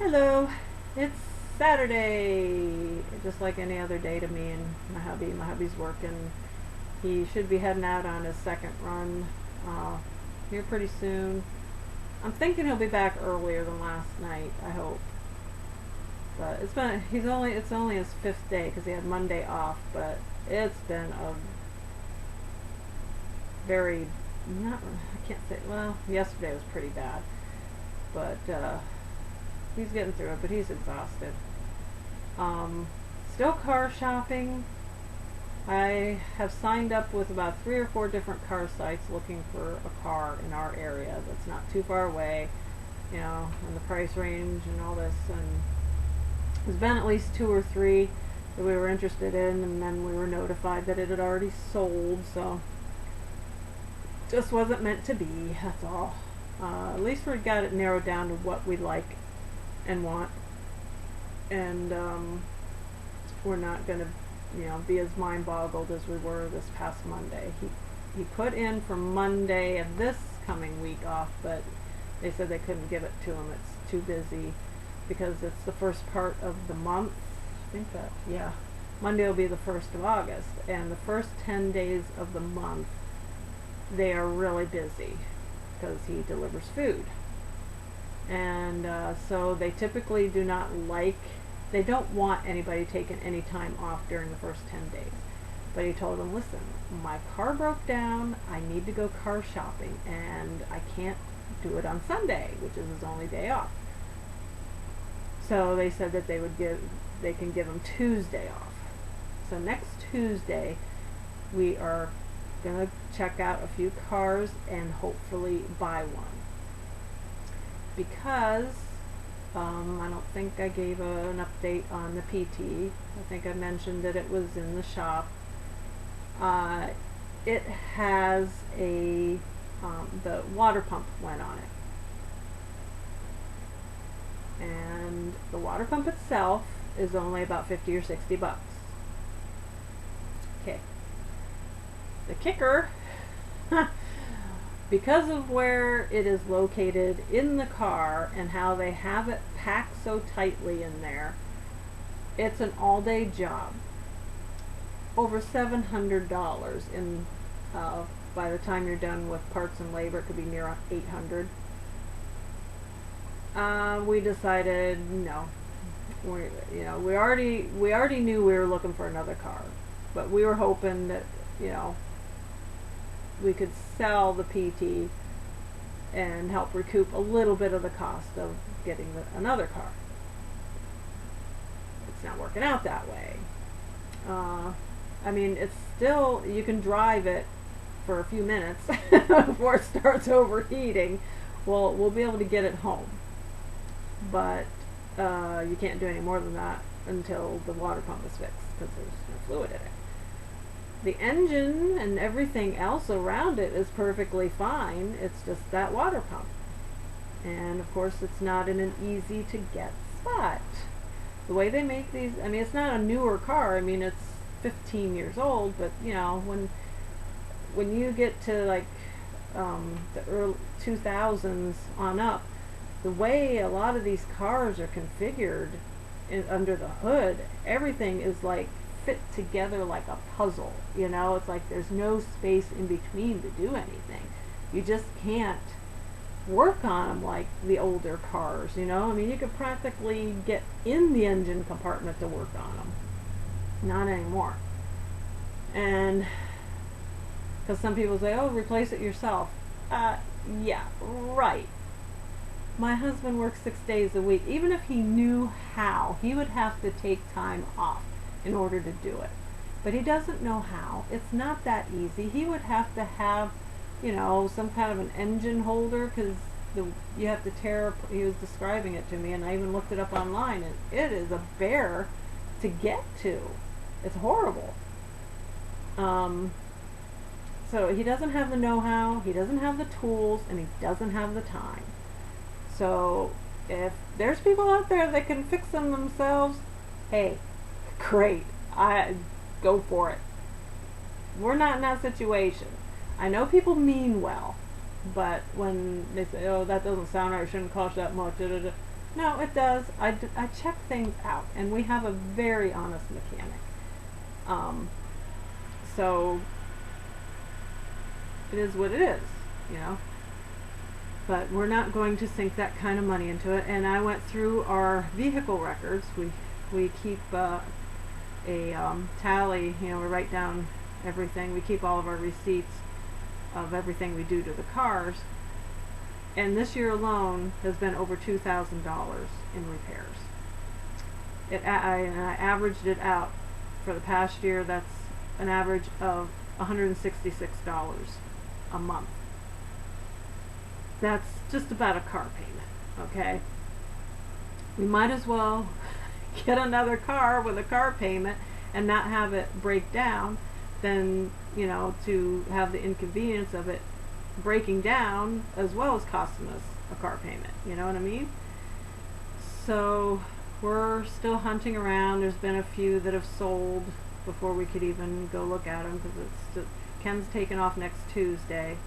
Hello, it's Saturday, just like any other day to me and my hubby. My hubby's working. He should be heading out on his second run here pretty soon. I'm thinking he'll be back earlier than last night, I hope. But it's only his fifth day because he had Monday off, but it's been a very, not, I can't say, well, yesterday was pretty bad, but he's getting through it, but he's exhausted. Um, Still car shopping. I have signed up with about 3 or 4 different car sites looking for a car in our area that's not too far away, and the price range and all this. And there's been at least 2 or 3 that we were interested in, and then we were notified that it had already sold, so just wasn't meant to be, that's all. At least we got it narrowed down to what we like and want, and we're not going to be as mind boggled as we were this past Monday. He put in for Monday of this coming week off, but they said they couldn't give it to him. It's too busy because it's the first part of the month. I think that, yeah, Monday will be the 1st of August, and the first 10 days of the month they are really busy because he delivers food. And so they typically they don't want anybody taking any time off during the first 10 days. But he told them, listen, my car broke down, I need to go car shopping, and I can't do it on Sunday, which is his only day off. So they said that they can give him Tuesday off. So next Tuesday, we are going to check out a few cars and hopefully buy one. Because I don't think I gave an update on the PT. I think I mentioned that it was in the shop. It has the water pump went on it. And the water pump itself is only about 50 or 60 bucks. Okay. The kicker, because of where it is located in the car and how they have it packed so tightly in there, it's an all-day job. Over $700 in by the time you're done with parts and labor, it could be near $800. We decided no. We already knew we were looking for another car, but we were hoping that we could sell the PT and help recoup a little bit of the cost of getting another car. It's not working out that way. I mean, it's still, you can drive it for a few minutes before it starts overheating. We'll be able to get it home, but you can't do any more than that until the water pump is fixed because there's no fluid in it. The engine and everything else around it is perfectly fine. It's just that water pump. And of course it's not in an easy to get spot. The way they make these, I mean, it's not a newer car. I mean, it's 15 years old, but when you get to like the early 2000s on up, the way a lot of these cars are configured under the hood, everything is like fit together like a puzzle. It's like there's no space in between to do anything. You just can't work on them like the older cars. I mean, you could practically get in the engine compartment to work on them. Not anymore. And because some people say, oh, replace it yourself. Yeah, right. My husband works 6 days a week. Even if he knew how, he would have to take time off in order to do it. But he doesn't know how. It's not that easy. He would have to have, some kind of an engine holder, because you have to tear, he was describing it to me, and I even looked it up online, and it is a bear to get to. It's horrible. So he doesn't have the know-how, he doesn't have the tools, and he doesn't have the time. So if there's people out there that can fix them themselves, hey, great. I go for it. We're not in that situation. I know people mean well, but when they say, oh, that doesn't sound right, it shouldn't cost that much, No, it does. I check things out, and we have a very honest mechanic. Um, so it is what it is, you know. But we're not going to sink that kind of money into it. And I went through our vehicle records. We keep a tally. You know, we write down everything. We keep all of our receipts of everything we do to the cars. And this year alone has been over $2,000 in repairs. I averaged it out for the past year. That's an average of $166 a month. That's just about a car payment, okay? We might as well get another car with a car payment and not have it break down than, you know, to have the inconvenience of it breaking down as well as costing us a car payment. You know what I mean? So we're still hunting around. There's been a few that have sold before we could even go look at them, because it's just, Ken's taking off next Tuesday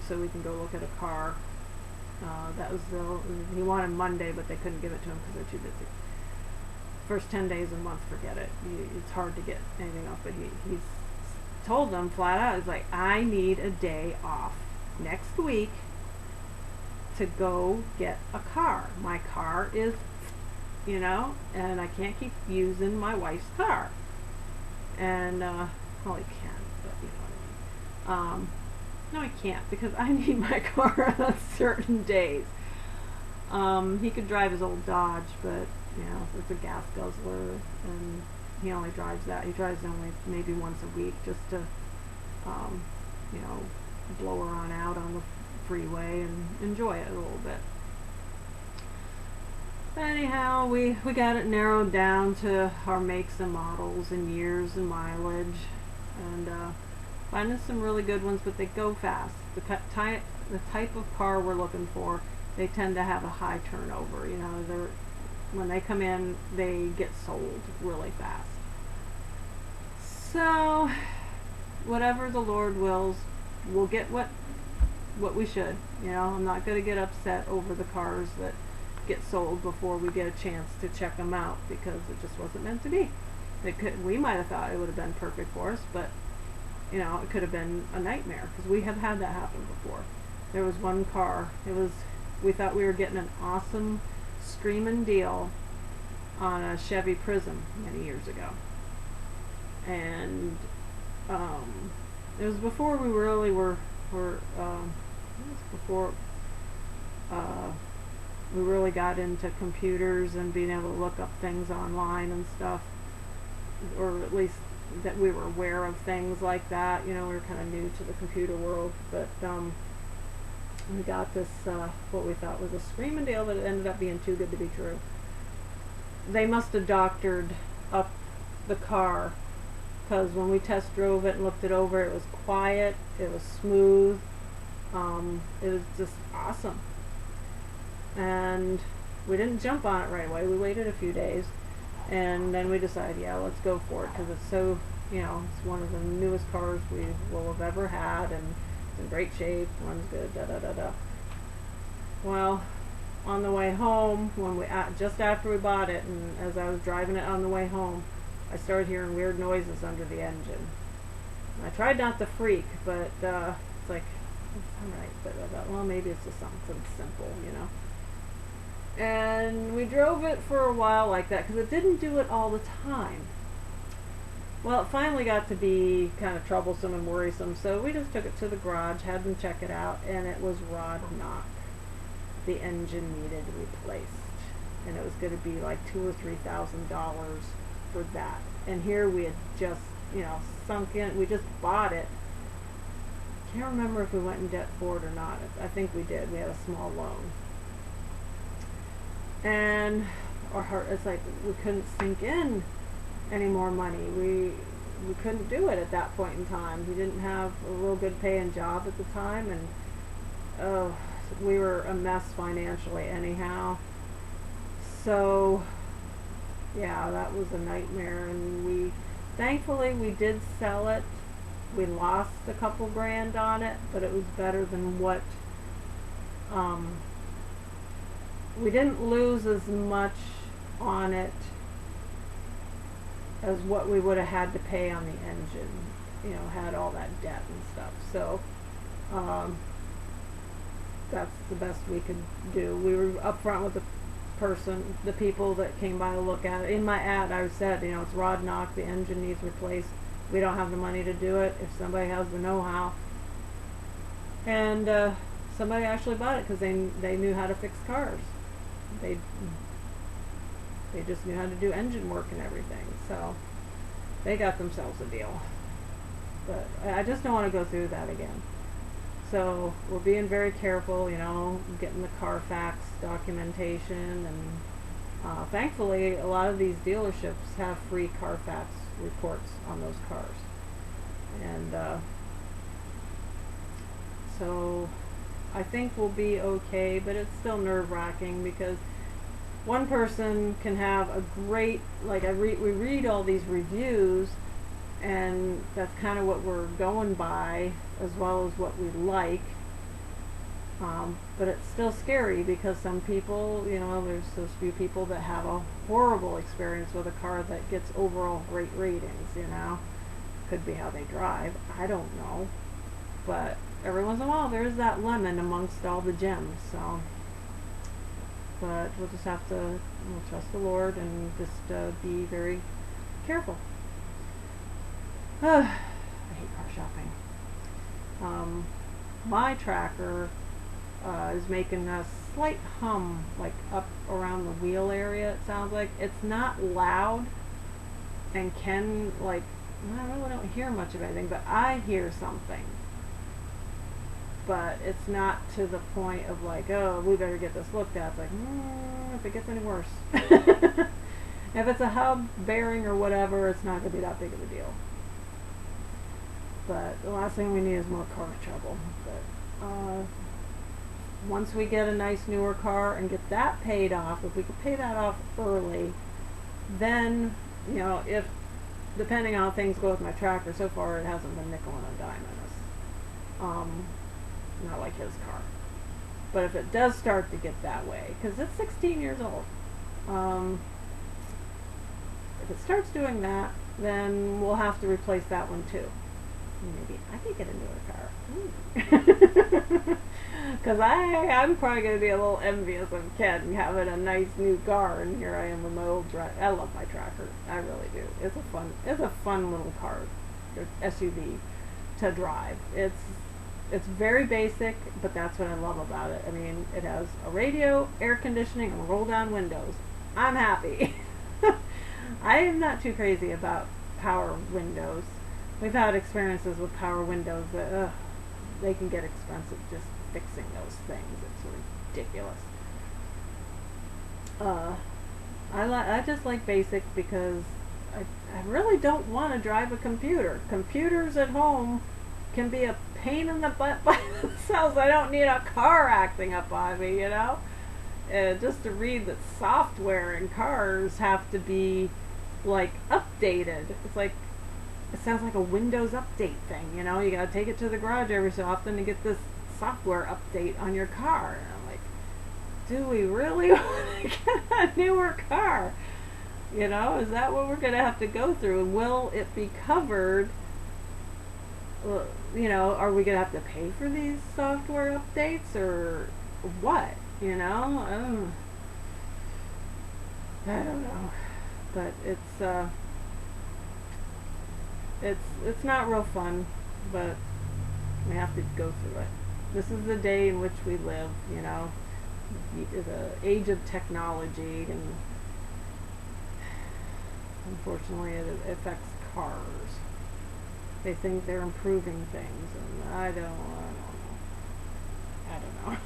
so we can go look at a car. That was he wanted Monday, but they couldn't give it to him because they're too busy. First 10 days a month, forget it. It's hard to get anything off, but he's told them flat out, it's like, I need a day off next week to go get a car. My car is, you know, and I can't keep using my wife's car. And, well, he can, but you know what I mean. No, I can't, because I need my car on certain days. He could drive his old Dodge, but, you know, it's a gas guzzler, and he only drives that. He drives only maybe once a week, just to, you know, blow her on out on the freeway and enjoy it a little bit. But anyhow, we got it narrowed down to our makes and models and years and mileage, and finding some really good ones, but they go fast. The type of car we're looking for, they tend to have a high turnover. You know, when they come in, they get sold really fast. So, whatever the Lord wills, we'll get what we should. You know, I'm not going to get upset over the cars that get sold before we get a chance to check them out, because it just wasn't meant to be. We might have thought it would have been perfect for us, but you know, it could have been a nightmare, because we have had that happen before. There was one car, we thought we were getting an awesome screaming deal on a Chevy Prism many years ago. And it was before we really were before we really got into computers and being able to look up things online and stuff, or at least that we were aware of things like that. You know, we were kind of new to the computer world, but we got this what we thought was a screaming deal, but it ended up being too good to be true. They must have doctored up the car, because when we test drove it and looked it over, it was quiet, it was smooth, it was just awesome. And we didn't jump on it right away. We waited a few days, and then we decided, yeah, let's go for it, because it's so, you know, it's one of the newest cars we will have ever had, and it's in great shape, runs good, da-da-da-da. Well, on the way home, just after we bought it, and as I was driving it on the way home, I started hearing weird noises under the engine. I tried not to freak, but it's like, it's alright, but I thought, well, maybe it's just something simple, you know. And we drove it for a while like that, because it didn't do it all the time. Well, it finally got to be kind of troublesome and worrisome, so we just took it to the garage, had them check it out, and it was rod knock. The engine needed replaced, and it was going to be like $2,000 or $3,000 for that. And here we had just, you know, sunk in. We just bought it. Can't remember if we went in debt for it or not. I think we did. We had a small loan. And it's like we couldn't sink in any more money. We couldn't do it at that point in time. We didn't have a real good paying job at the time, and we were a mess financially anyhow. So yeah, that was a nightmare. And thankfully we did sell it. We lost a couple grand on it, but it was better than what Um, we didn't lose as much on it as what we would have had to pay on the engine. You know, had all that debt and stuff. So um, that's the best we could do. We were upfront with the people that came by to look at it. In my ad, I said, you know, it's rod knock, the engine needs replaced. We don't have the money to do it. If somebody has the know-how, and somebody actually bought it because they knew how to fix cars. They just knew how to do engine work and everything. So they got themselves a deal. But I just don't want to go through that again. So we're being very careful, you know, getting the Carfax documentation, and thankfully a lot of these dealerships have free Carfax reports on those cars. And so I think we'll be okay, but it's still nerve-wracking because one person can have a great, like we read all these reviews, and that's kind of what we're going by, as well as what we like. But it's still scary because some people, you know, there's those few people that have a horrible experience with a car that gets overall great ratings, you know. Could be how they drive, I don't know. But every once in a while there's that lemon amongst all the gems, so. But we'll just have to, we'll trust the Lord and just be very careful. I hate car shopping. My tracker is making a slight hum, like up around the wheel area, it sounds like. It's not loud and can, like, I really don't hear much of anything, but I hear something. But it's not to the point of like, oh, we better get this looked at. It's like, if it gets any worse. If it's a hub, bearing, or whatever, it's not going to be that big of a deal. But the last thing we need is more car trouble. But once we get a nice newer car and get that paid off, if we could pay that off early, then, you know, if, depending on how things go with my tracker, so far it hasn't been nickel and a dime on us. Not like his car. But if it does start to get that way, because it's 16 years old, if it starts doing that, then we'll have to replace that one too. Maybe I could get a newer car. Because I'm probably going to be a little envious of Ken having a nice new car, and here I am with my old drive. I love my tracker. I really do. It's a fun little car, SUV to drive. It's very basic, but that's what I love about it. I mean, it has a radio, air conditioning, and roll-down windows. I'm happy. I am not too crazy about power windows. We've had experiences with power windows that they can get expensive just fixing those things. It's ridiculous. I just like basic because I really don't want to drive a computer. Computers at home can be a pain in the butt by themselves. I don't need a car acting up on me, you know? Just to read that software in cars have to be, like, updated. It's like, it sounds like a Windows update thing, you know? You gotta take it to the garage every so often to get this software update on your car. And I'm like, do we really want to get a newer car? You know, is that what we're gonna have to go through? And will it be covered? You know, are we going to have to pay for these software updates or what? You know? I don't know. But it's not real fun, but we have to go through it. This is the day in which we live, you know. The age of technology, and unfortunately it affects cars. They think they're improving things, and I don't know.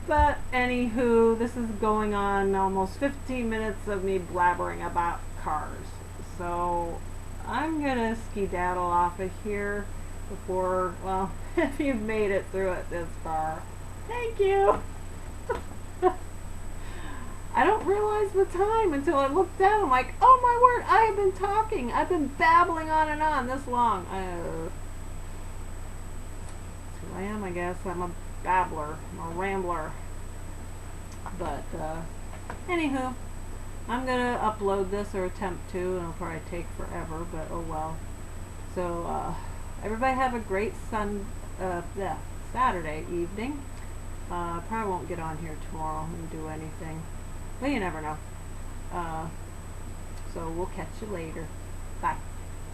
But anywho, this is going on almost 15 minutes of me blabbering about cars. So I'm gonna skedaddle off of here before, well, if you've made it through it this far, thank you. I don't realize the time until I look down. I'm like, oh my word, I have been talking. I've been babbling on and on this long. That's who I am, I guess. I'm a babbler or rambler. But anywho, I'm gonna upload this, or attempt to, and it'll probably take forever, but oh well. So everybody have a great Saturday evening. Probably won't get on here tomorrow and do anything, but you never know. So we'll catch you later. Bye.